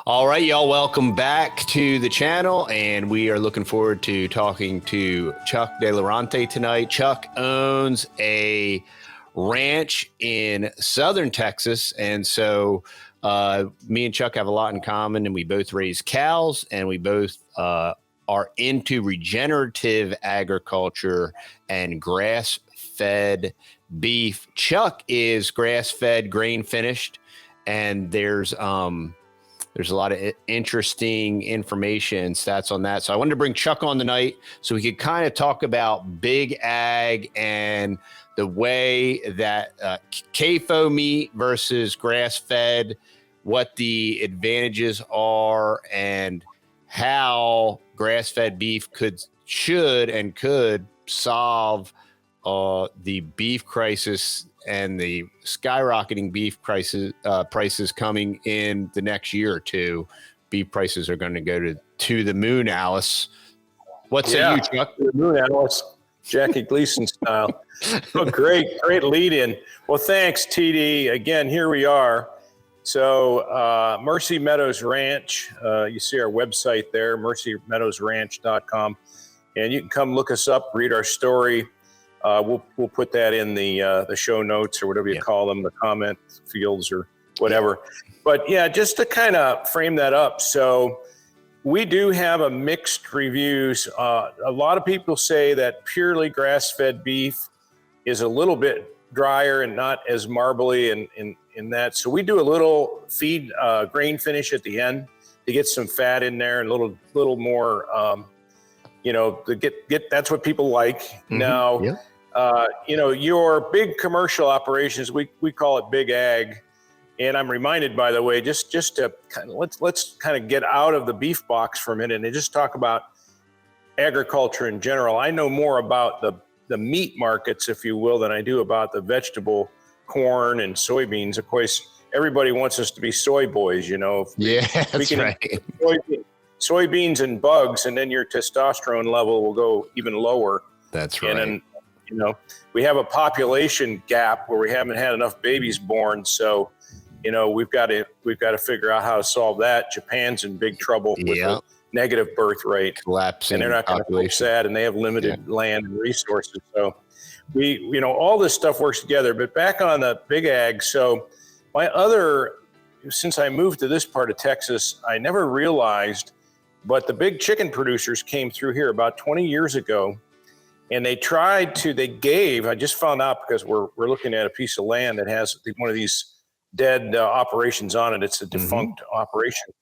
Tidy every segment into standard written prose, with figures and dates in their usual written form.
All right, y'all, welcome back to the channel, and we are looking forward to talking to Chuck De Laurenti tonight. Chuck owns a ranch in southern Texas, and so me and Chuck have a lot in common, and we both raise cows, and we both are into regenerative agriculture and grass-fed beef. Chuck is grass-fed, grain-finished, and there's a lot of interesting information and stats on that. So I wanted to bring Chuck on tonight so we could kind of talk about big ag and the way that CAFO meat versus grass-fed, what the advantages are, and how grass-fed beef could solve the beef crisis and the skyrocketing beef prices coming in the next year or two. Beef prices are going to go to the moon, Alice. What say you, Chuck? To the moon, Alice. Jackie Gleason style. Oh, great lead in. Well, thanks, TD. Again, here we are. So Mercy Meadows Ranch, you see our website there, mercymeadowsranch.com. And you can come look us up, read our story. We'll put that in the show notes or whatever you call them, the comment fields or whatever. But yeah, just to kind of frame that up. So we do have a mixed reviews. A lot of people say that purely grass-fed beef is a little bit drier and not as marbly in that. So we do a little feed grain finish at the end to get some fat in there and a little more, to get that's what people like. Mm-hmm. Now, your big commercial operations, we call it big ag. And I'm reminded, by the way, just to kind of, let's kind of get out of the beef box for a minute and just talk about agriculture in general. I know more about the meat markets, if you will, than I do about the vegetable corn and soybeans. Of course, everybody wants us to be soy boys, Yeah, that's right. Soybeans and bugs, and then your testosterone level will go even lower. That's right. And then, we have a population gap where we haven't had enough babies born. So, we've got to figure out how to solve that. Japan's in big trouble with a negative birth rate. Collapsing, and they're not going to fix that, and they have limited land and resources. So we, all this stuff works together. But back on the big ag. So since I moved to this part of Texas, I never realized, but the big chicken producers came through here about 20 years ago. And they gave, I just found out because we're looking at a piece of land that has one of these dead operations on it. It's a defunct operation.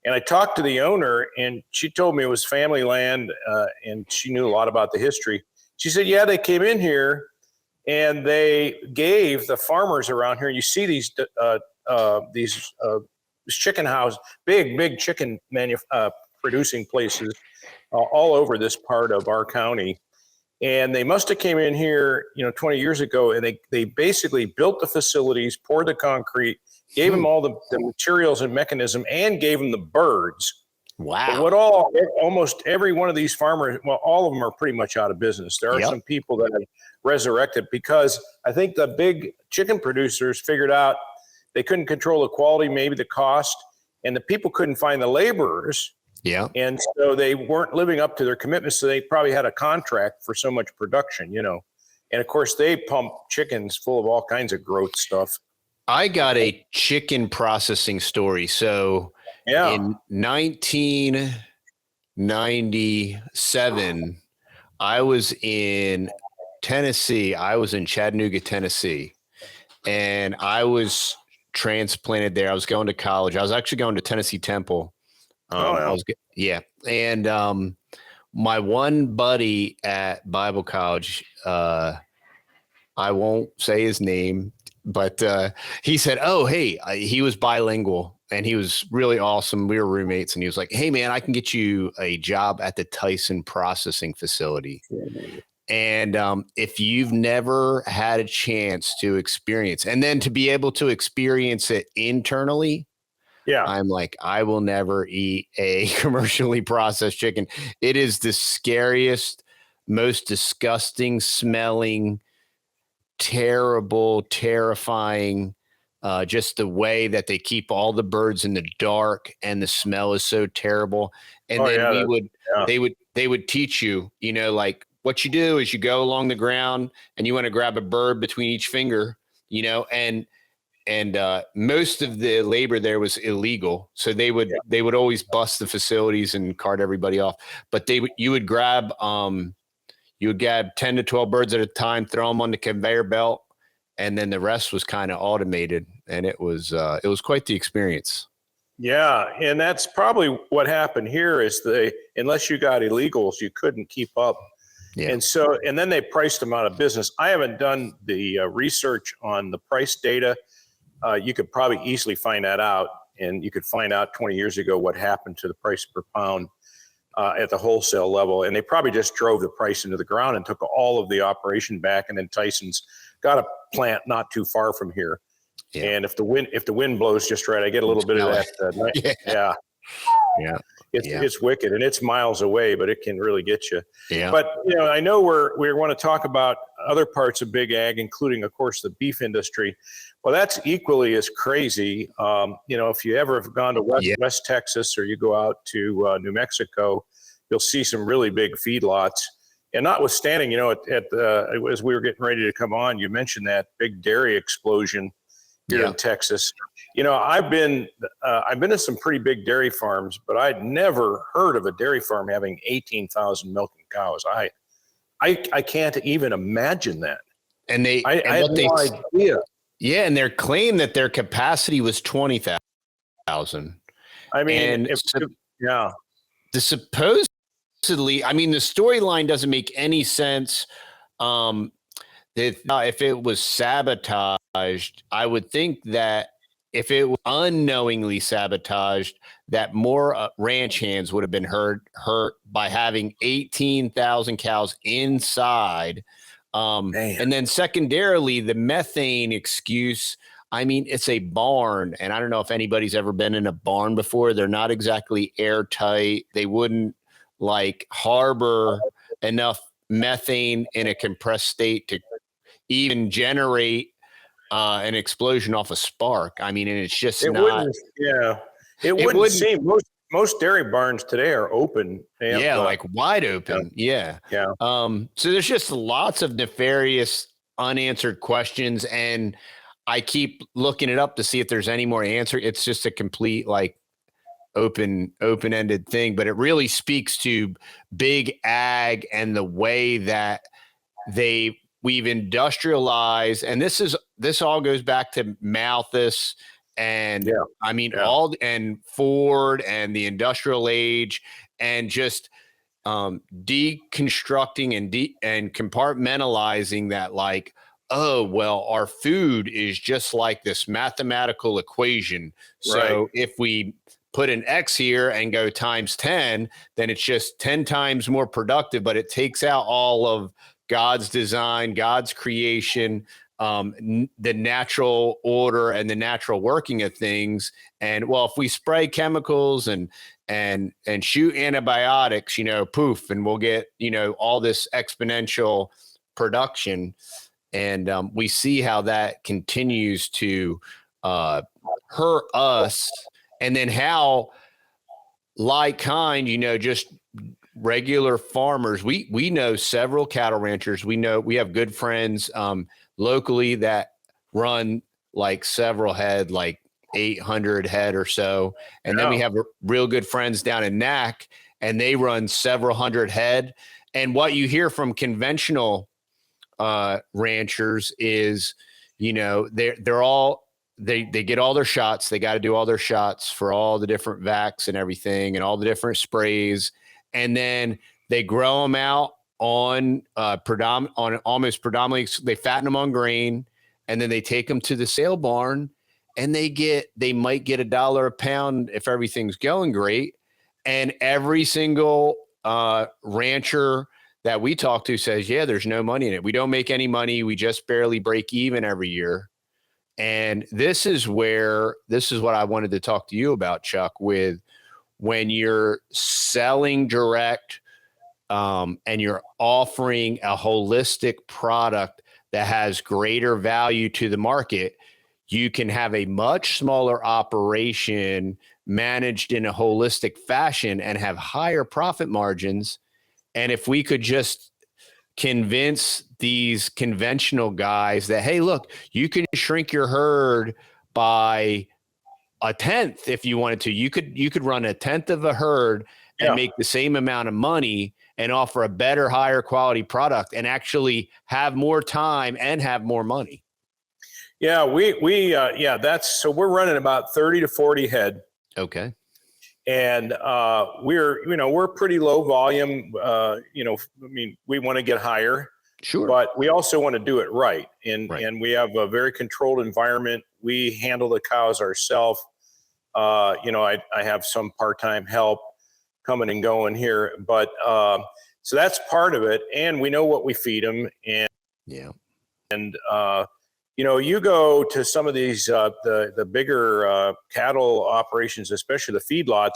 And I talked to the owner, and she told me it was family land, and she knew a lot about the history. She said, yeah, they came in here and they gave the farmers around here, you see these chicken houses, big chicken producing places all over this part of our county. And they must have came in here, 20 years ago, and they basically built the facilities, poured the concrete, gave them all the materials and mechanism, and gave them the birds. Wow. But almost every one of these farmers, well, all of them are pretty much out of business. There are some people that have resurrected because I think the big chicken producers figured out they couldn't control the quality, maybe the cost, and the people couldn't find the laborers. Yeah. And so they weren't living up to their commitments. So they probably had a contract for so much production, And of course, they pump chickens full of all kinds of growth stuff. I got a chicken processing story. So in 1997, I was in Tennessee. I was in Chattanooga, Tennessee, and I was transplanted there. I was going to college. I was actually going to Tennessee Temple. And my one buddy at Bible college, I won't say his name, but he said, oh, hey, he was bilingual and he was really awesome. We were roommates, and he was like, hey, man, I can get you a job at the Tyson processing facility. And if you've never had a chance to experience, and then to be able to experience it internally, I'm like, I will never eat a commercially processed chicken. It is the scariest, most disgusting smelling, terrible, terrifying just the way that they keep all the birds in the dark, and the smell is so terrible. And then they would teach you, like what you do is you go along the ground and you want to grab a bird between each finger, and most of the labor there was illegal. So they would always bust the facilities and cart everybody off. But you would grab 10 to 12 birds at a time, throw them on the conveyor belt, and then the rest was kind of automated. And it was quite the experience. Yeah, and that's probably what happened here is unless you got illegals, you couldn't keep up. Yeah. And then they priced them out of business. I haven't done the research on the price data. You could probably easily find that out, and you could find out 20 years ago what happened to the price per pound at the wholesale level. And they probably just drove the price into the ground and took all of the operation back. And then Tyson's got a plant not too far from here. Yeah. And if the wind blows just right, I get a little bit of that. Yeah. It's wicked, and it's miles away, but it can really get you. Yeah. But I know we want to talk about other parts of big ag, including, of course, the beef industry. Well, that's equally as crazy. If you ever have gone to West Texas, or you go out to New Mexico, you'll see some really big feedlots. And notwithstanding, as we were getting ready to come on, you mentioned that big dairy explosion here in Texas. I've been to some pretty big dairy farms, but I'd never heard of a dairy farm having 18,000 milking cows. I can't even imagine that. And I had no idea. Yeah, and their claim that their capacity was 20,000. I mean, the supposedly, the storyline doesn't make any sense. If it was sabotaged, I would think that if it was unknowingly sabotaged, that more ranch hands would have been hurt by having 18,000 cows inside. And then secondarily, the methane excuse. It's a barn, and I don't know if anybody's ever been in a barn before. They're not exactly airtight. They wouldn't harbor enough methane in a compressed state to even generate an explosion off a spark. And it's just it wouldn't seem. Most dairy barns today are open. Wide open. Yeah. So there's just lots of nefarious unanswered questions, and I keep looking it up to see if there's any more answer. It's just a complete open-ended thing, but it really speaks to big ag and the way that we've industrialized. And this all goes back to Malthus and and Ford and the industrial age, and just deconstructing and compartmentalizing that, our food is just like this mathematical equation. So if we put an X here and go times 10, then it's just 10 times more productive, but it takes out all of God's design, God's creation, the natural order and the natural working of things. And if we spray chemicals and shoot antibiotics, poof, and we'll get, all this exponential production. And we see how that continues to hurt us. And then how just regular farmers, we know several cattle ranchers. We have good friends locally that run several head, 800 head or so. And then we have real good friends down in Knack, and they run several hundred head. And what you hear from conventional ranchers is, they're all, they get all their shots. They got to do all their shots for all the different vacs and everything and all the different sprays. And then they grow them out on almost predominantly, they fatten them on grain, and then they take them to the sale barn, and they might get $1 a pound if everything's going great. And every single rancher that we talk to says, there's no money in it. We don't make any money. We just barely break even every year. And this is what I wanted to talk to you about, Chuck, with when you're selling direct and you're offering a holistic product that has greater value to the market, you can have a much smaller operation managed in a holistic fashion and have higher profit margins. And if we could just convince these conventional guys that, hey, look, you can shrink your herd by a tenth if you wanted to. You could run a tenth of a herd and make the same amount of money and offer a better, higher quality product and actually have more time and have more money. Yeah, so we're running about 30 to 40 head. Okay. And we're pretty low volume. We want to get higher. Sure. But we also want to do it right. And we have a very controlled environment. We handle the cows ourselves. I have some part-time help coming and going here, but so that's part of it. And we know what we feed them. And you go to some of these the bigger cattle operations, especially the feedlots.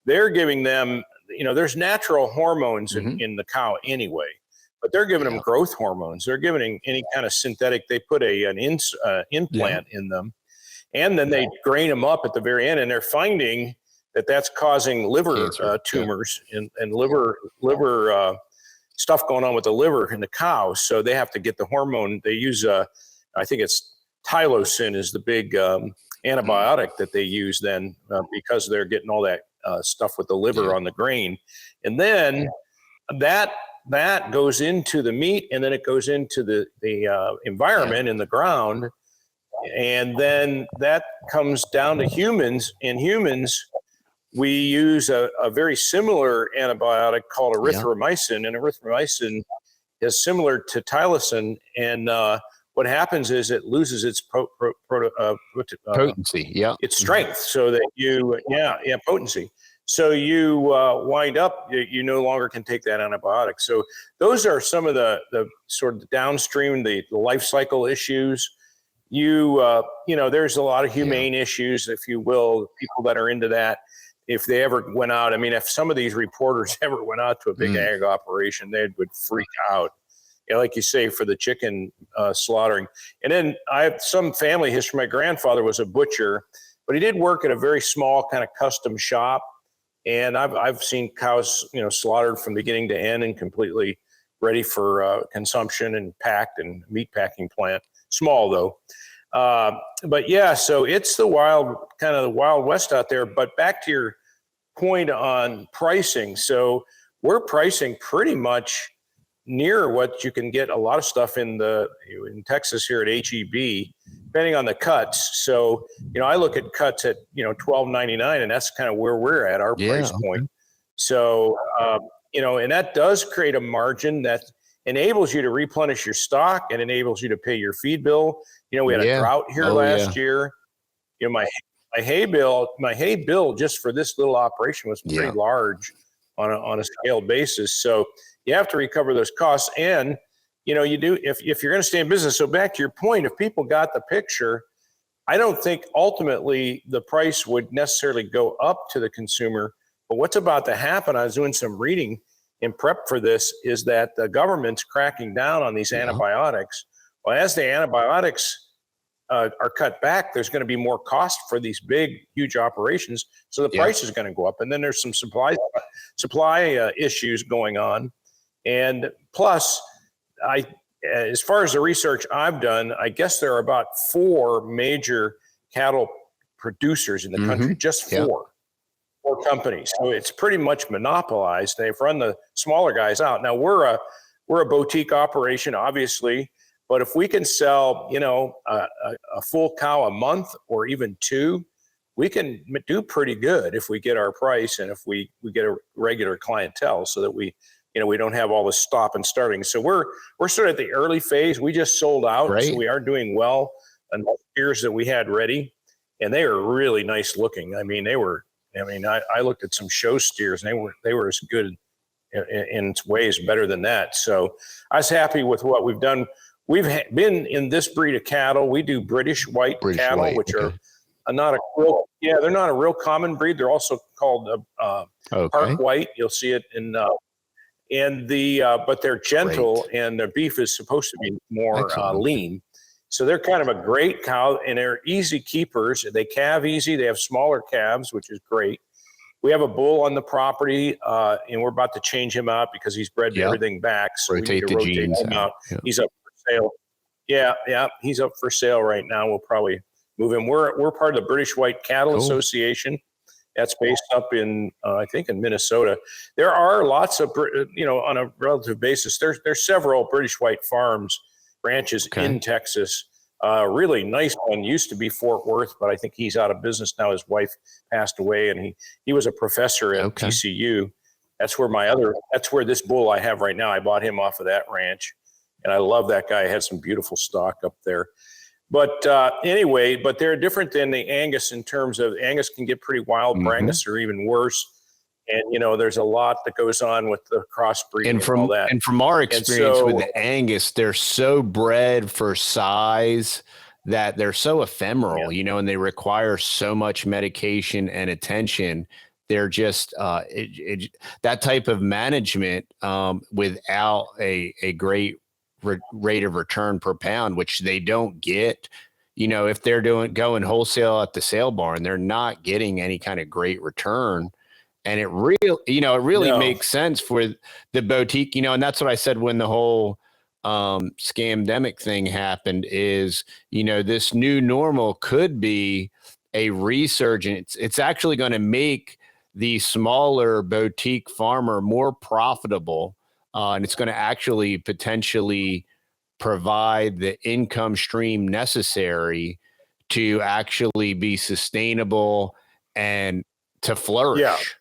They're giving them, there's natural hormones in the cow anyway, but they're giving them growth hormones. They're giving any kind of synthetic. They put an implant in them, and then they grain them up at the very end, and they're finding that that's causing liver tumors and liver stuff going on with the liver in the cow. So they have to get the hormone. They use I think it's Tylosin is the big antibiotic that they use then because they're getting all that stuff with the liver on the grain. And then that goes into the meat, and then it goes into the environment in the ground. And then that comes down to humans. In humans, we use a very similar antibiotic called erythromycin, and erythromycin is similar to Tylosin. And what happens is it loses its potency, its strength, so that potency. So you wind up, you no longer can take that antibiotic. So those are some of the sort of downstream, the life cycle issues. There's a lot of humane issues, if you will, people that are into that. If they ever went out, if some of these reporters ever went out to a big ag operation, they would freak out. Like you say, for the chicken slaughtering. And then I have some family history. My grandfather was a butcher, but he did work at a very small kind of custom shop. And I've seen cows, slaughtered from beginning to end and completely ready for consumption and packed, and meat packing plant. Small though. So it's the Wild West out there. But back to your point on pricing. So we're pricing pretty much near what you can get a lot of stuff in Texas here at HEB, depending on the cuts. So, I look at cuts at, $12.99, and that's kind of where we're at, our price point. So, and that does create a margin that enables you to replenish your stock and enables you to pay your feed bill. We had a drought here last year. My hay bill just for this little operation was pretty large on a scaled basis. So you have to recover those costs, and you do if you're going to stay in business. So back to your point, if people got the picture, I don't think ultimately the price would necessarily go up to the consumer. But what's about to happen, I was doing some reading in prep for this, is that the government's cracking down on these antibiotics. Well, as the antibiotics are cut back, there's going to be more cost for these big, huge operations. So the price is going to go up. And then there's some supply issues going on. And plus, as far as the research I've done, I guess there are about 4 major cattle producers in the country, just 4 companies. So it's pretty much monopolized. They've run the smaller guys out. Now we're a boutique operation, obviously, but if we can sell, a full cow a month or even 2, we can do pretty good if we get our price and if we get a regular clientele, so that we don't have all the stop and starting. So we're sort of at the early phase. We just sold out, so we are doing well on the steers that we had ready, and they are really nice looking. I looked at some show steers, and they were as good in ways better than that. So I was happy with what we've done. We've been in this breed of cattle. We do British white cattle, which are not they're not a real common breed. They're also called Park White. You'll see it in. But they're gentle, and their beef is supposed to be more lean. So they're kind of a great cow, and they're easy keepers. They calve easy. They have smaller calves, which is great. We have a bull on the property, and we're about to change him out because he's bred everything back. So we need to rotate him out. Yep. He's up for sale. Yeah, he's up for sale right now. We'll probably move him. We're part of the British White Cattle Association. That's based up in, I think, in Minnesota. There are lots of, on a relative basis, there's several British White farms, ranches in Texas. Really nice one used to be Fort Worth, but I think he's out of business now. His wife passed away, and he was a professor at TCU. That's where this bull I have right now, I bought him off of that ranch, and I love that guy. I had some beautiful stock up there. But anyway, but they're different than the Angus in terms of Angus can get pretty wild. Brangus are even worse. And, there's a lot that goes on with the crossbreeding and all that. And from our experience with the Angus, they're so bred for size that they're so ephemeral, and they require so much medication and attention. They're just that type of management without a great rate of return per pound, which they don't get. If they're going wholesale at the sale barn, they're not getting any kind of great return. And it really makes sense for the boutique, and that's what I said when the whole scamdemic thing happened is, this new normal could be a resurgence. It's actually going to make the smaller boutique farmer more profitable. And it's going to actually potentially provide the income stream necessary to actually be sustainable and to flourish.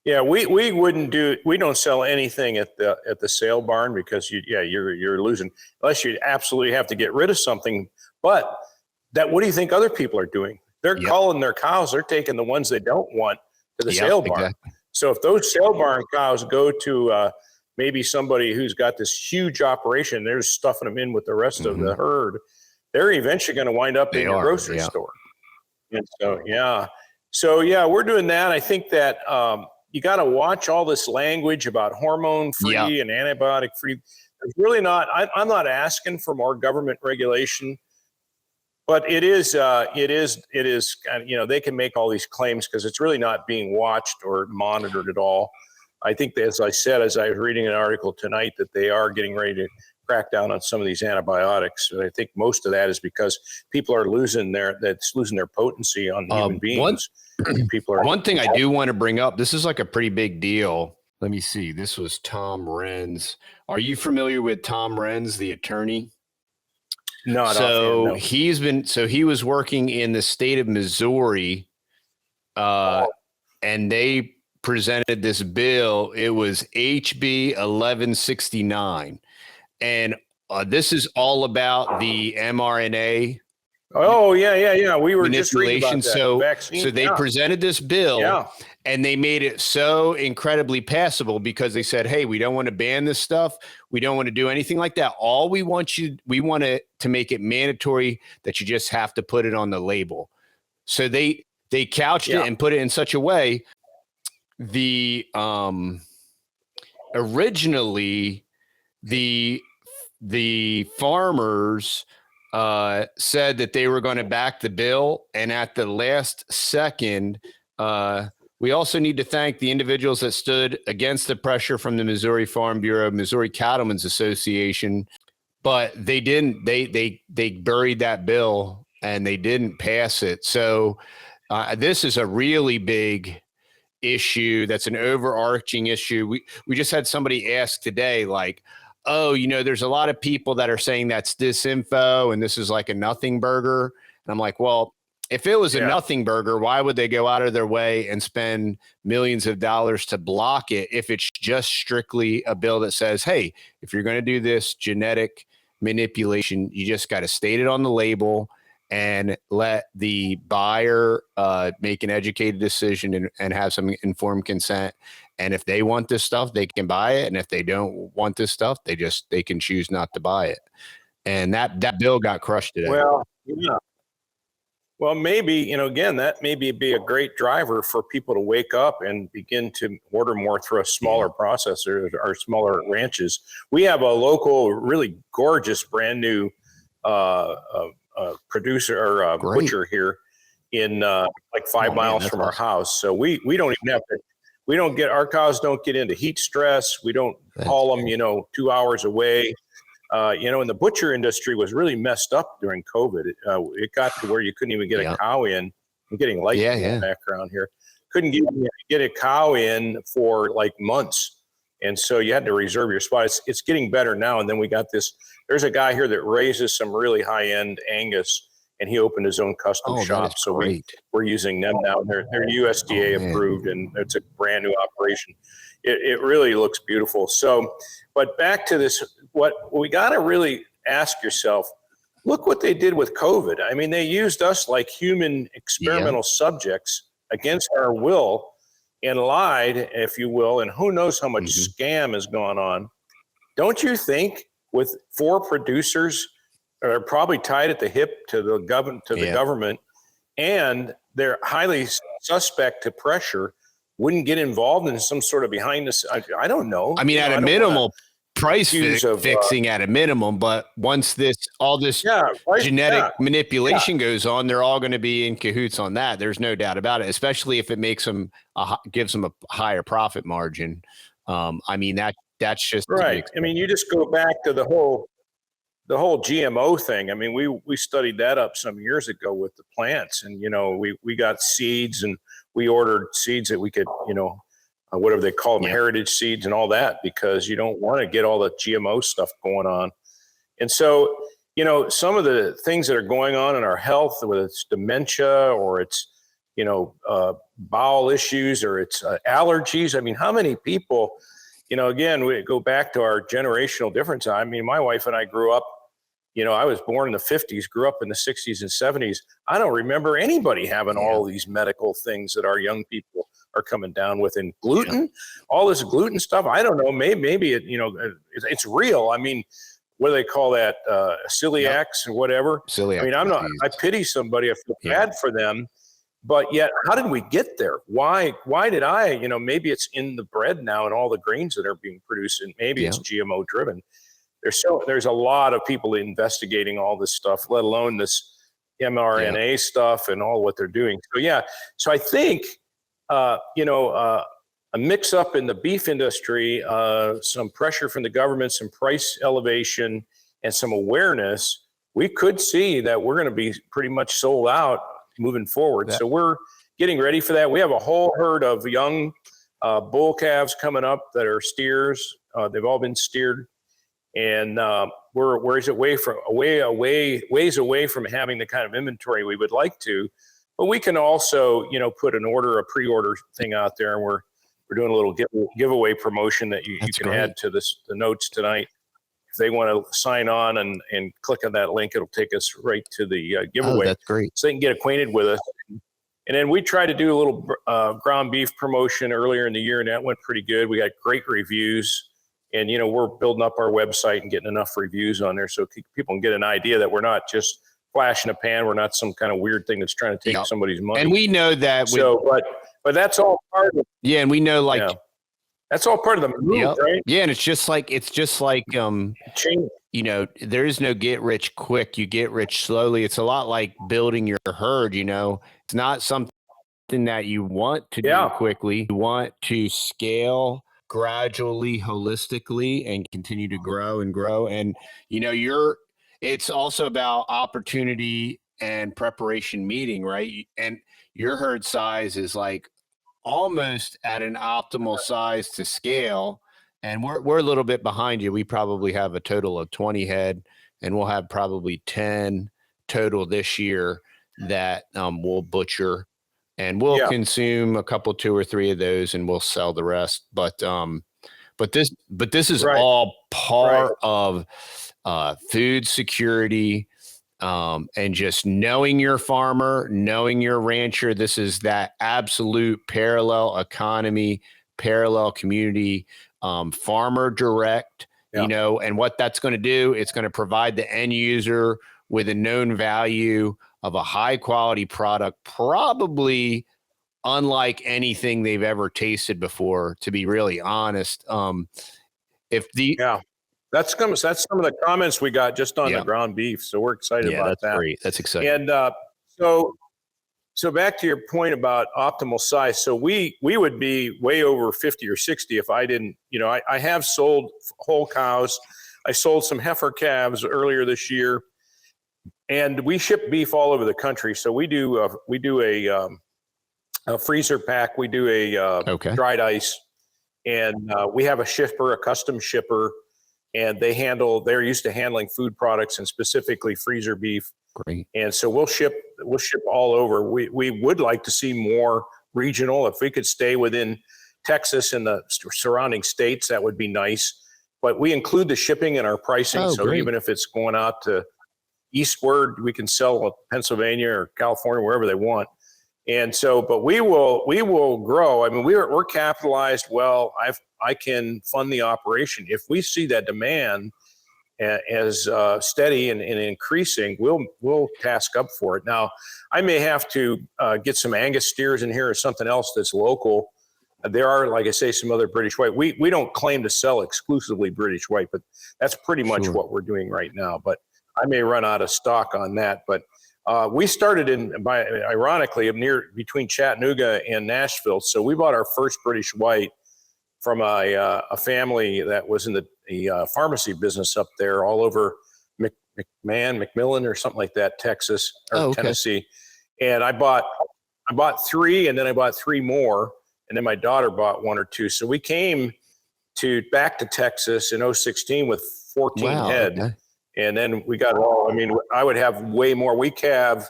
Yeah, we don't sell anything at the sale barn because you're losing unless you absolutely have to get rid of something. But what do you think other people are doing? They're calling their cows. They're taking the ones they don't want to the sale barn. Exactly. So if those sale barn cows go to maybe somebody who's got this huge operation, they're just stuffing them in with the rest of the herd, they're eventually going to wind up in your grocery store. And so, we're doing that. I think that you got to watch all this language about hormone free and antibiotic free. There's really not, I'm not asking for more government regulation. But it is, they can make all these claims because it's really not being watched or monitored at all. I think that, as I was reading an article tonight, that they are getting ready to crack down on some of these antibiotics. And I think most of that is because people are losing their potency on human beings. One thing I do want to bring up, this is like a pretty big deal. Let me see. This was Tom Renz. Are you familiar with Tom Renz, the attorney? No, so he was working in the state of Missouri, and they presented this bill. It was HB 1169, and this is all about the mRNA. Oh yeah. We were just reading about that. So they presented this bill, and they made it so incredibly passable because they said, "Hey, we don't want to ban this stuff. We don't want to do anything like that. All we want to make it mandatory that you just have to put it on the label." So they couched it and put it in such a way. Originally the farmers said that they were going to back the bill, and at the last second, we also need to thank the individuals that stood against the pressure from the Missouri Farm Bureau, Missouri Cattlemen's Association, but they didn't. They buried that bill and they didn't pass it. So this is a really big issue. That's an overarching issue. We just had somebody ask today, like, oh, there's a lot of people that are saying that's disinfo and this is like a nothing burger. And I'm like, well, if it was a nothing burger, why would they go out of their way and spend millions of dollars to block it if it's just strictly a bill that says, hey, if you're going to do this genetic manipulation, you just got to state it on the label and let the buyer make an educated decision and have some informed consent. And if they want this stuff, they can buy it. And if they don't want this stuff, they can choose not to buy it. And that bill got crushed today. Well, yeah. Well, maybe, again, that maybe be a great driver for people to wake up and begin to order more through a smaller processor or smaller ranches. We have a local, really gorgeous, brand new producer or butcher here in like 5 miles from our house. So we don't even have to, our cows don't get into heat stress. We don't haul them, 2 hours away. And the butcher industry was really messed up during COVID. It got to where you couldn't even get a cow in. I'm getting light in the background here. Couldn't get a cow in for like months. And so you had to reserve your spot. It's getting better now. And then we got there's a guy here that raises some really high-end Angus, and he opened his own custom shop. So we're using them now. They're USDA approved, and it's a brand new operation. It really looks beautiful. So, but back to this, what we got to really ask yourself, look what they did with COVID. I mean, they used us like human experimental subjects against our will and lied, if you will, and who knows how much scam has gone on. Don't you think with 4 producers are probably tied at the hip to the government, and they're highly suspect to pressure, wouldn't get involved in some sort of behind the scenes? I don't know. I mean, at a minimal price fixing at a minimum, but once all this genetic manipulation goes on, they're all going to be in cahoots on that. There's no doubt about it, especially if it makes them gives them a higher profit margin. I mean, that's just right. I mean, you just go back to the whole GMO thing. I mean, we studied that up some years ago with the plants, and we got seeds, and we ordered seeds that we could whatever they call them, heritage seeds and all that, because you don't want to get all the GMO stuff going on. And so, some of the things that are going on in our health, whether it's dementia or it's, bowel issues or it's allergies. I mean, how many people, again, we go back to our generational difference. I mean, my wife and I grew up, I was born in the 50s, grew up in the 60s and 70s. I don't remember anybody having all these medical things that our young people are coming down with. And gluten, all this gluten stuff, I don't know, maybe it, it's real. I mean, what do they call that? Celiacs or whatever. Celiac. I mean, I pity somebody. I feel bad for them. But yet, how did we get there? Why did I, maybe it's in the bread now and all the grains that are being produced, and maybe it's GMO driven. There's a lot of people investigating all this stuff, let alone this mRNA stuff and all what they're doing. So I think, a mix up in the beef industry, some pressure from the government, some price elevation, and some awareness, we could see that we're going to be pretty much sold out moving forward. So we're getting ready for that. We have a whole herd of young bull calves coming up that are steers. They've all been steered, and we're ways away from having the kind of inventory we would like to. But we can also, put a pre-order thing out there, and we're doing a little giveaway promotion that you can add to the notes tonight. If they want to sign on and click on that link, it'll take us right to the giveaway. Oh, that's great. So they can get acquainted with us. And then we tried to do a little ground beef promotion earlier in the year, and that went pretty good. We got great reviews, and we're building up our website and getting enough reviews on there so people can get an idea that we're not just flash in a pan. We're not some kind of weird thing that's trying to take somebody's money. And we know that. But that's all part of it. Yeah, and we know that's all part of the move, right? Yeah, and it's just like there is no get rich quick. You get rich slowly. It's a lot like building your herd. It's not something that you want to do quickly. You want to scale gradually, holistically, and continue to grow and grow. And it's also about opportunity and preparation meeting, right? And your herd size is like almost at an optimal size to scale. And we're a little bit behind you. We probably have a total of 20 head, and we'll have probably 10 total this year that we'll butcher, and we'll consume a couple, 2 or 3 of those, and we'll sell the rest. But this is all part of food security, and just knowing your farmer, knowing your rancher. This is that absolute parallel economy, parallel community, farmer direct, and what that's going to do, it's going to provide the end user with a known value of a high quality product, probably unlike anything they've ever tasted before, to be really honest. That's some of the comments we got just on the ground beef. So we're excited about that's that. great. That's exciting. And so back to your point about optimal size. So we would be way over 50 or 60 if I didn't, I have sold whole cows. I sold some heifer calves earlier this year, and we ship beef all over the country. So we do a freezer pack. We do a dried ice, and we have a custom shipper, and they're used to handling food products and specifically freezer beef. Great. And so we'll ship all over. We would like to see more regional. If we could stay within Texas and the surrounding states, that would be nice. But we include the shipping in our pricing. So great. even if it's going out to eastward, we can sell Pennsylvania or California, wherever they want. And so, but we will grow. I mean, we're capitalized well. I can fund the operation. If we see that demand as steady and increasing, we'll task up for it. Now, I may have to get some Angus steers in here or something else that's local. There are, like I say, some other British white. We don't claim to sell exclusively British white, but that's pretty much what we're doing right now. But I may run out of stock on that. But we started ironically, between Chattanooga and Nashville. So we bought our first British white from a family that was in the pharmacy business up there, all over McMillan or something like that, Texas or Tennessee. And I bought 3, and then I bought 3 more, and then my daughter bought 1 or 2. So we came back to Texas in 2016 with 14 head. Okay. And then we got I would have way more. We calve,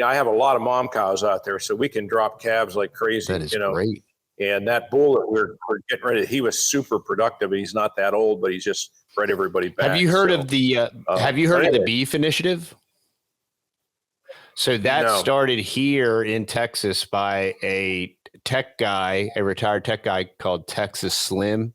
I have a lot of mom cows out there, so we can drop calves like crazy. That is great. And that bull that we're getting ready, he was super productive. He's not that old, but he's just bred everybody back. Have you heard of the of the beef initiative? So that started here in Texas by a retired tech guy called Texas Slim.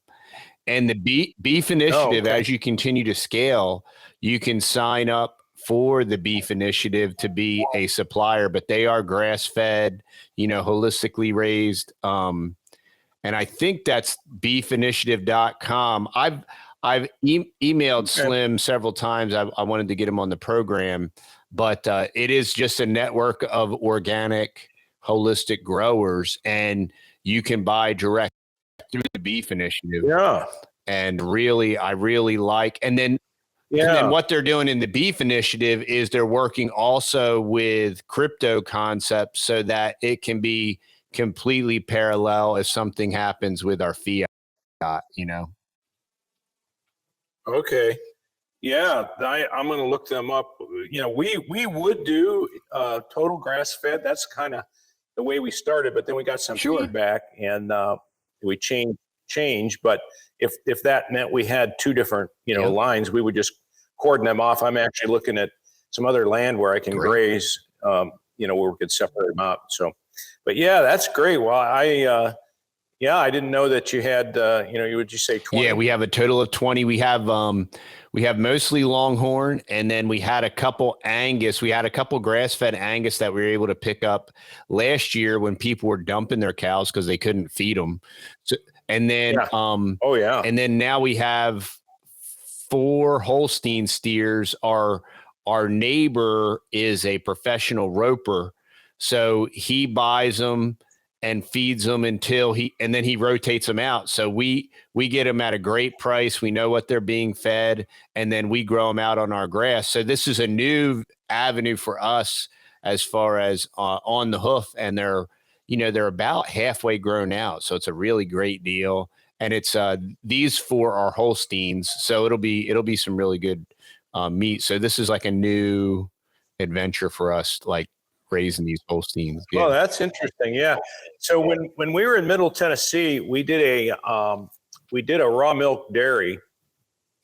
And the beef initiative, as you continue to scale, you can sign up for the beef initiative to be a supplier, but they are grass-fed, holistically raised. And I think that's beefinitiative.com. I've emailed Slim several times. I wanted to get him on the program, but it is just a network of organic, holistic growers, and you can buy direct through the beef initiative. Yeah. And I really like, and then what they're doing in the beef initiative is they're working also with crypto concepts so that it can be completely parallel if something happens with our fiat, Okay. Yeah. I'm going to look them up. We would do total grass fed. That's kind of the way we started, but then we got some feedback and we change. But if that meant we had 2 different, lines, we would just cordon them off. I'm actually looking at some other land where I can graze, where we could separate them out. So, but yeah, that's great. Well, I didn't know that you had, would you say 20? Yeah, we have a total of 20. We have mostly Longhorn, and then we had a couple Angus. We had a couple grass-fed Angus that we were able to pick up last year when people were dumping their cows because they couldn't feed them. So, and then, and then now we have 4 Holstein steers. Our neighbor is a professional roper, so he buys them and feeds them and then he rotates them out. So we get them at a great price. We know what they're being fed, and then we grow them out on our grass. So this is a new avenue for us as far as on the hoof, and they're about halfway grown out. So it's a really great deal. And it's these 4 are Holsteins, so it'll be some really good meat. So this is like a new adventure for us, like raising these Holsteins. Yeah. Oh, that's interesting. Yeah. So when we were in Middle Tennessee, we did a raw milk dairy,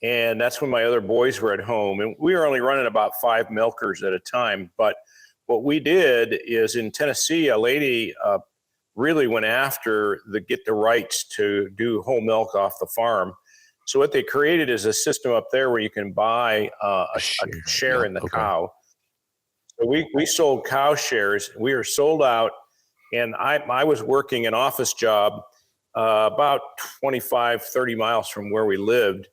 and that's when my other boys were at home, and we were only running about 5 milkers at a time. But what we did is in Tennessee, a lady really went after get the rights to do whole milk off the farm. So what they created is a system up there where you can buy a share in the cow. So we sold cow shares. We were sold out, and I was working an office job about 25, 30 miles from where we lived.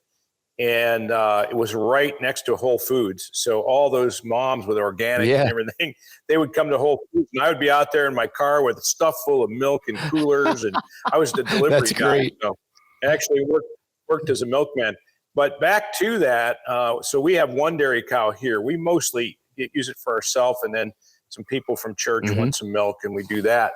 And it was right next to Whole Foods. So all those moms with organic and everything, they would come to Whole Foods, and I would be out there in my car with stuff full of milk and coolers. And I was the delivery That's guy. great. So I actually worked as a milkman. But back to that, so we have one dairy cow here. We mostly use it for ourselves, and then some people from church want some milk, and we do that.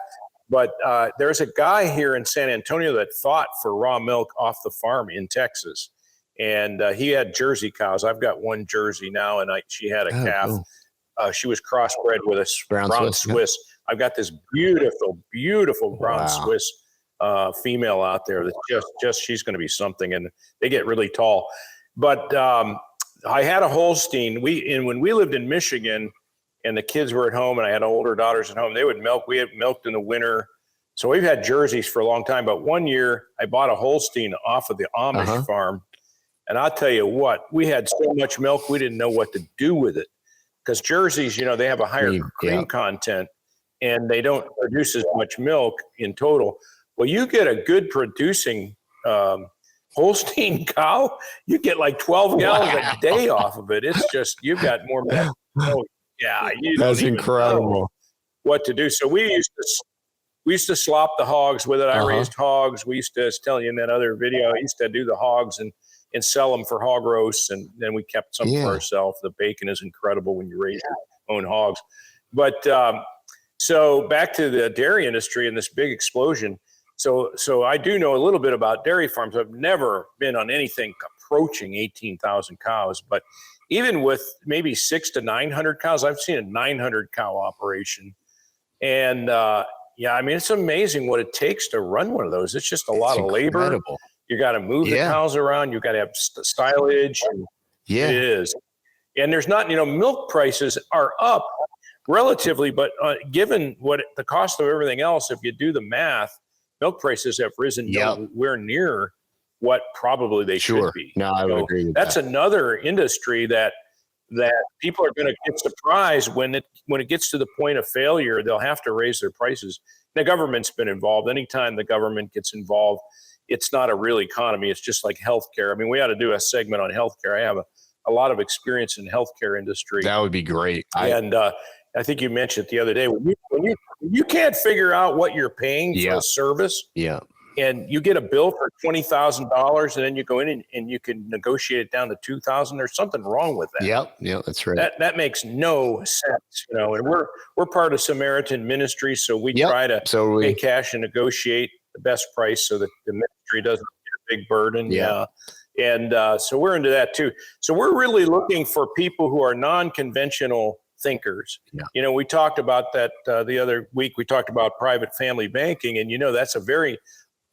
But there's a guy here in San Antonio that fought for raw milk off the farm in Texas. And he had Jersey cows. I've got one Jersey now, and she had a calf. Cool. She was crossbred with a brown Swiss. I've got this beautiful brown Swiss female out there that's just she's going to be something, and they get really tall. But I had a Holstein. When we lived in Michigan, and the kids were at home, and I had older daughters at home, they would milk. We had milked in the winter. So we've had Jerseys for a long time. But one year, I bought a Holstein off of the Amish farm. And I'll tell you what, we had so much milk, we didn't know what to do with it. Because Jerseys, they have a higher cream content, and they don't produce as much milk in total. Well, you get a good producing Holstein cow, you get like 12 gallons a day off of it. It's just, you've got more milk. Oh, yeah. That's incredible. What to do. So we used to slop the hogs with it. I raised hogs. We used to, I was telling you in that other video, I used to do the hogs and sell them for hog roasts, and then we kept some for ourselves. The bacon is incredible when you raise your own hogs. But so back to the dairy industry and this big explosion. So I do know a little bit about dairy farms. I've never been on anything approaching 18,000 cows, but even with maybe 600 to 900 cows, I've seen a 900 cow operation. And I mean, it's amazing what it takes to run one of those. It's just a lot of labor. You got to move the cows around. You got to have silage. And it is. And there's not, milk prices are up relatively, but given what the cost of everything else, if you do the math, milk prices have risen nowhere near what probably they should be. No, I would agree with that's another industry that people are going to get surprised when it gets to the point of failure. They'll have to raise their prices. The government's been involved. Anytime the government gets involved, it's not a real economy. It's just like healthcare. I mean, we ought to do a segment on healthcare. I have a lot of experience in healthcare industry. That would be great. And I think you mentioned it the other day, when you can't figure out what you're paying for a service. And you get a bill for $20,000, and then you go in and you can negotiate it down to $2,000. There's something wrong with that. Yeah, that's right. That makes no sense, And we're part of Samaritan Ministry, so we try to pay cash and negotiate the best price so that the ministry doesn't get a big burden. And so we're into that too. So we're really looking for people who are non-conventional thinkers. We talked about that the other week. We talked about private family banking, and that's a very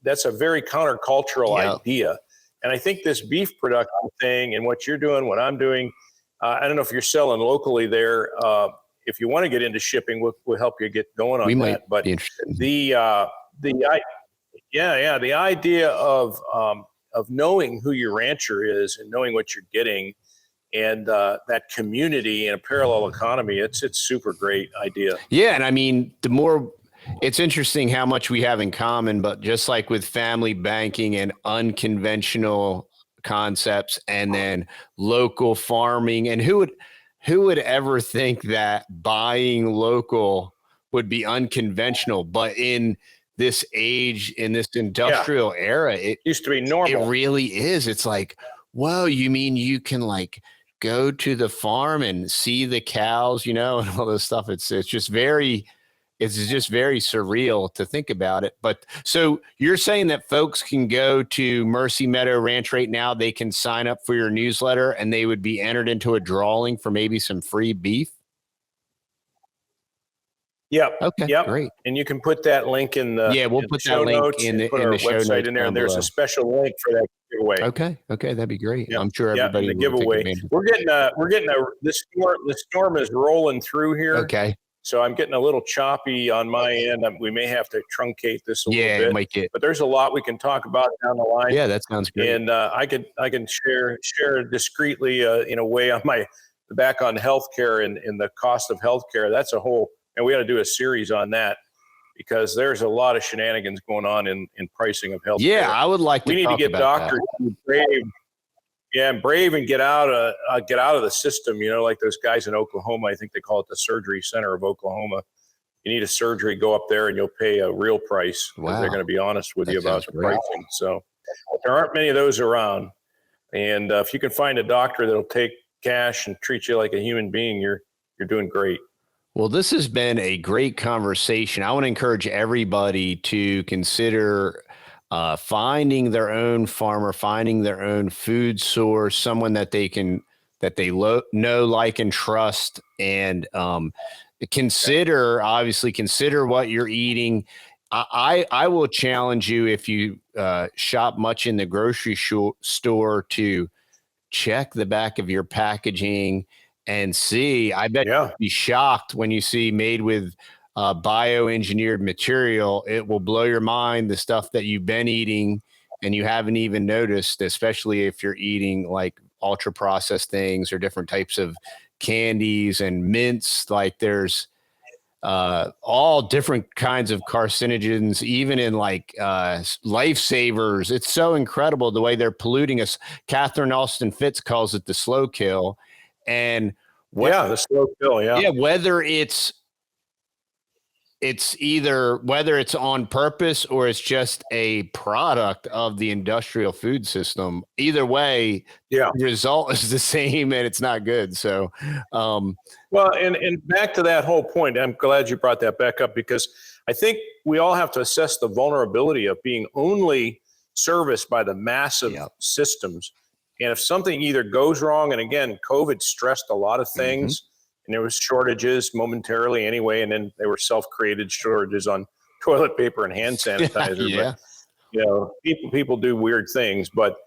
countercultural idea. And I think this beef production thing and what you're doing, what I'm doing, I don't know if you're selling locally there. If you want to get into shipping, we'll help you get going on that. But the idea of knowing who your rancher is and knowing what you're getting, and that community and a parallel economy, it's super great idea. Yeah, and I mean, it's interesting how much we have in common, but just like with family banking and unconventional concepts, and then local farming, and who would ever think that buying local would be unconventional? But in this age, in this industrial era, it used to be normal. It really is. It's like, whoa, you mean you can like go to the farm and see the cows, and all this stuff. It's just very surreal to think about it. But so you're saying that folks can go to Mercy Meadow Ranch right now, they can sign up for your newsletter, and they would be entered into a drawing for maybe some free beef? Okay. Great. And you can put that link in the we'll put that link in the website in there. And there's a special link for that giveaway. Okay, that'd be great. I'm sure everybody the giveaway. We're getting the storm is rolling through here. Okay. So I'm getting a little choppy on my end. We may have to truncate this a little bit. But there's a lot we can talk about down the line. Yeah, that sounds great. And I can share discreetly in a way on my back on healthcare and the cost of healthcare. That's a whole, and we got to do a series on that because there's a lot of shenanigans going on in pricing of healthcare. Yeah, I would like to. We need to get doctors to brave and get out of the system. You know, like those guys in Oklahoma. I think they call it the Surgery Center of Oklahoma. You need a surgery, go up there and you'll pay a real price because they're going to be honest with you about the pricing. So there aren't many of those around. And if you can find a doctor that'll take cash and treat you like a human being, you're doing great. Well, this has been a great conversation. I want to encourage everybody to consider finding their own farmer, finding their own food source, someone that they know, like, and trust, and consider what you're eating. I will challenge you, if you shop much in the grocery store, to check the back of your packaging and see. I bet you'll be shocked when you see made with bioengineered material. It will blow your mind, the stuff that you've been eating and you haven't even noticed, especially if you're eating like ultra processed things or different types of candies and mints. Like there's all different kinds of carcinogens, even in like lifesavers. It's so incredible the way they're polluting us. Catherine Austin Fitts calls it the slow kill. And the slow kill. Yeah. Whether it's whether it's on purpose or it's just a product of the industrial food system, either way, the result is the same and it's not good. So, well, and back to that whole point, I'm glad you brought that back up, because I think we all have to assess the vulnerability of being only serviced by the massive systems. And if something either goes wrong, and again, COVID stressed a lot of things, and there was shortages momentarily anyway, and then there were self-created shortages on toilet paper and hand sanitizer. But, you know, people do weird things. But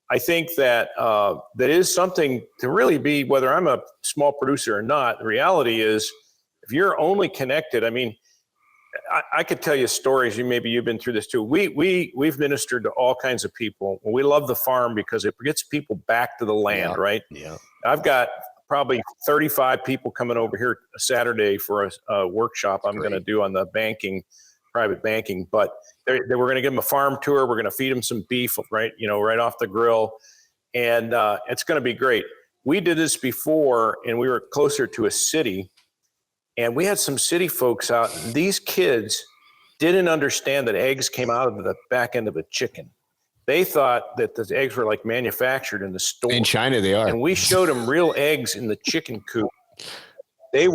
I think that that is something to really be, whether I'm a small producer or not, the reality is if you're only connected, I mean, I could tell you stories. Maybe you've been through this too. We've ministered to all kinds of people. We love the farm because it gets people back to the land, right? Yeah. I've got probably 35 people coming over here Saturday for a workshop I'm going to do on the private banking. But we're going to give them a farm tour. We're going to feed them some beef, right off the grill, and it's going to be great. We did this before, and we were closer to a city. And we had some city folks out, and these kids didn't understand that eggs came out of the back end of a chicken. They thought that the eggs were like manufactured in the store. In China, they are. And we showed them real eggs in the chicken coop. They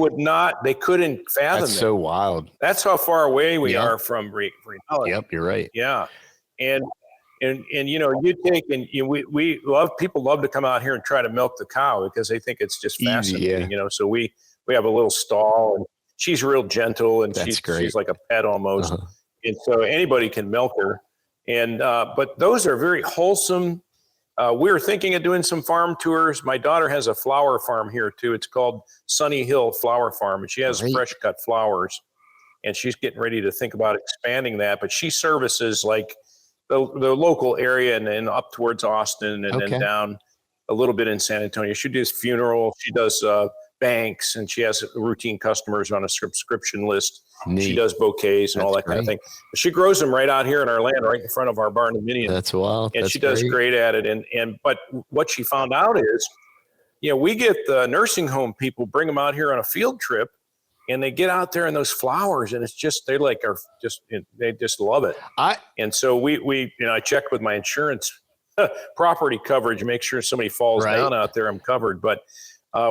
couldn't fathom That's so wild. That's how far away we are from reality. Yep, you're right. Yeah. And you know, people love to come out here and try to milk the cow because they think it's just fascinating, you know, so we have a little stall, and she's real gentle, and she's like a pet almost. And so anybody can milk her. And, but those are very wholesome. We were thinking of doing some farm tours. My daughter has a flower farm here too. It's called Sunny Hill Flower Farm, and she has fresh cut flowers, and she's getting ready to think about expanding that. But she services like the local area and up towards Austin and then down a little bit in San Antonio. She does funerals. She does, banks, and she has routine customers on a subscription list. Neat. She does bouquets and all that kind of thing. But she grows them right out here in our land, right in front of our barn dominion. That's wild. And she does great at it. But what she found out is, you know, we get the nursing home people, bring them out here on a field trip, and they get out there in those flowers, and it's just, they just love it. And so we I checked with my insurance property coverage, make sure somebody falls down out there, I'm covered. But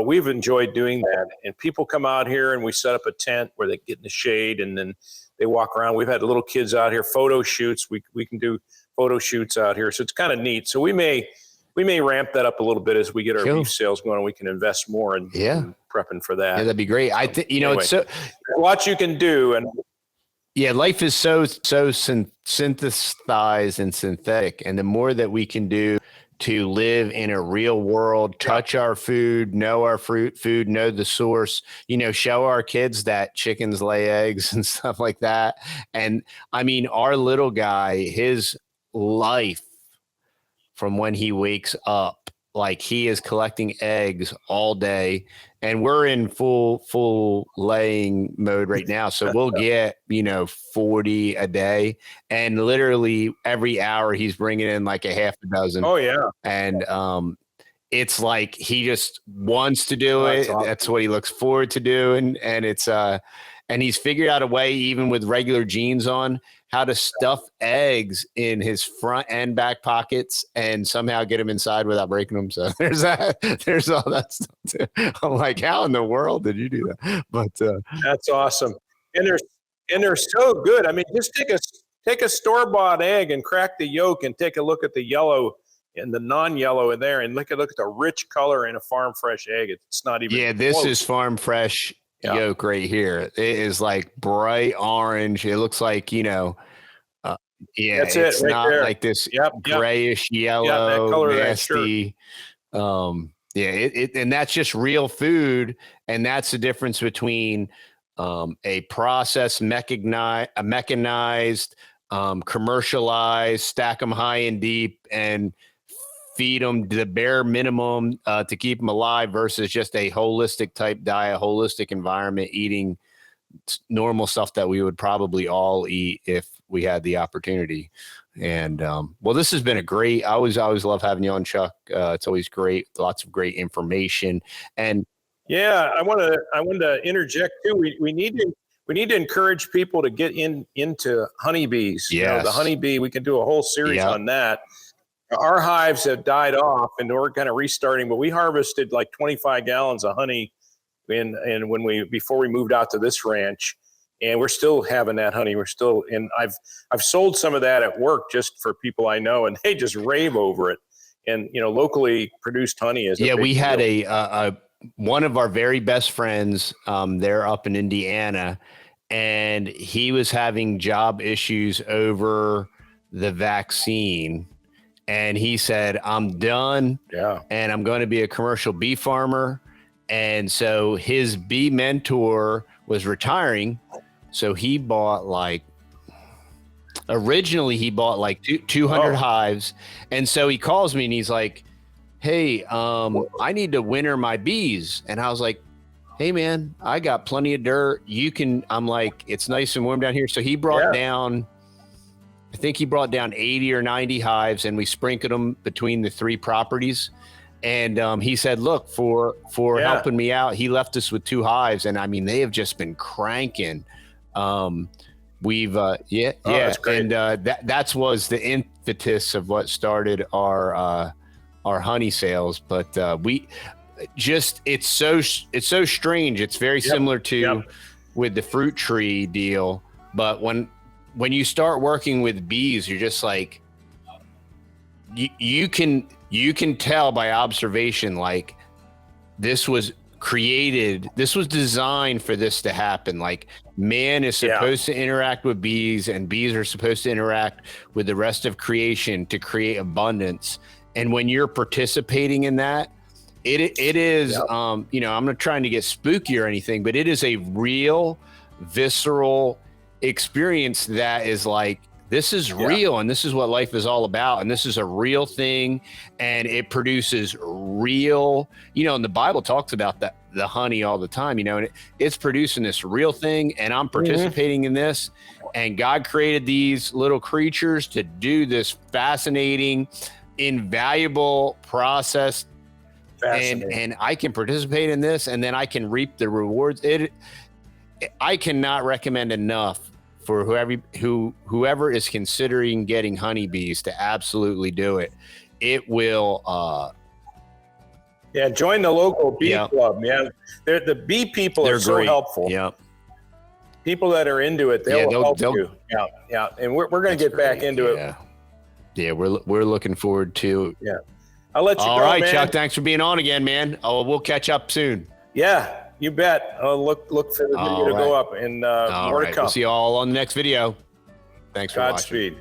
we've enjoyed doing that, and people come out here and we set up a tent where they get in the shade, and then they walk around. We've had little kids out here, photo shoots. We can do photo shoots out here. So it's kind of neat. So we may ramp that up a little bit as we get our beef sales going, and we can invest more in prepping for that. Yeah, that'd be great. I think, you know, anyway, it's so what you can do. And life is so synthesized and synthetic. And the more that we can do to live in a real world, touch our food, know our food, know the source, you know, show our kids that chickens lay eggs and stuff like that. And I mean, our little guy, his life from when he wakes up like he is collecting eggs all day, and we're in full laying mode right now. So we'll get, 40 a day, and literally every hour he's bringing in like a half a dozen. Oh yeah. And, it's like he just wants to do it. Awesome. That's what he looks forward to doing. And it's and he's figured out a way, even with regular jeans on, how to stuff eggs in his front and back pockets and somehow get them inside without breaking them. So there's all that stuff too. I'm like, how in the world did you do that? But that's awesome. And they're so good. I mean, just take a store-bought egg and crack the yolk and take a look at the yellow and the non-yellow in there, and look at the rich color in a farm fresh egg. It's not even this close. is farm fresh yolk right here. It is like bright orange. It looks like, that's it's right not there. like this grayish yellow, that color nasty. And that's just real food. And that's the difference between a processed, mechanized, commercialized, stack them high and deep, and feed them the bare minimum to keep them alive, versus just a holistic type diet, holistic environment, eating normal stuff that we would probably all eat if we had the opportunity. And well, this has been a great. I always love having you on, Chuck. It's always great. Lots of great information. And I wanted to interject too. We need to encourage people to get into honeybees. Yes. The honeybee. We can do a whole series on that. Our hives have died off, and we're kind of restarting. But we harvested like 25 gallons of honey, before we moved out to this ranch, and we're still having that honey. And I've sold some of that at work just for people I know, and they just rave over it. And locally produced honey is we had a one of our very best friends. They're up in Indiana, and he was having job issues over the vaccine. And he said, I'm done. And I'm going to be a commercial bee farmer. And so his bee mentor was retiring. So he bought originally 200 hives. And so he calls me and he's like, hey, I need to winter my bees. And I was like, hey man, I got plenty of dirt. I'm like, it's nice and warm down here. So he brought down, I think he brought down 80 or 90 hives, and we sprinkled them between the 3 properties. And he said, look, for helping me out, he left us with 2 hives. And I mean, they have just been cranking. We've, that's great. And that was the impetus of what started our honey sales. But it's so strange. It's very similar to with the fruit tree deal. But when you start working with bees, you're just like, you can tell by observation, like this was designed for this to happen. Like man is supposed to interact with bees, and bees are supposed to interact with the rest of creation to create abundance. And when you're participating in that, it is, I'm not trying to get spooky or anything, but it is a real visceral experience that is like, this is real, and this is what life is all about, and this is a real thing, and it produces real, and the Bible talks about that, the honey, all the time, and it's producing this real thing, and I'm participating in this, and God created these little creatures to do this fascinating, invaluable process, and I can participate in this, and then I can reap the rewards. I cannot recommend enough for whoever is considering getting honeybees to absolutely do it. It will. Join the local bee club. The bee people are so helpful. People that are into it, they'll help you. And we're going to get back into it. We're looking forward to. I'll let you go, all right, man. Chuck. Thanks for being on again, man. We'll catch up soon. Yeah. You bet. I'll look for the video to go up, and more to come. We'll see you all on the next video. Thanks for watching. Godspeed.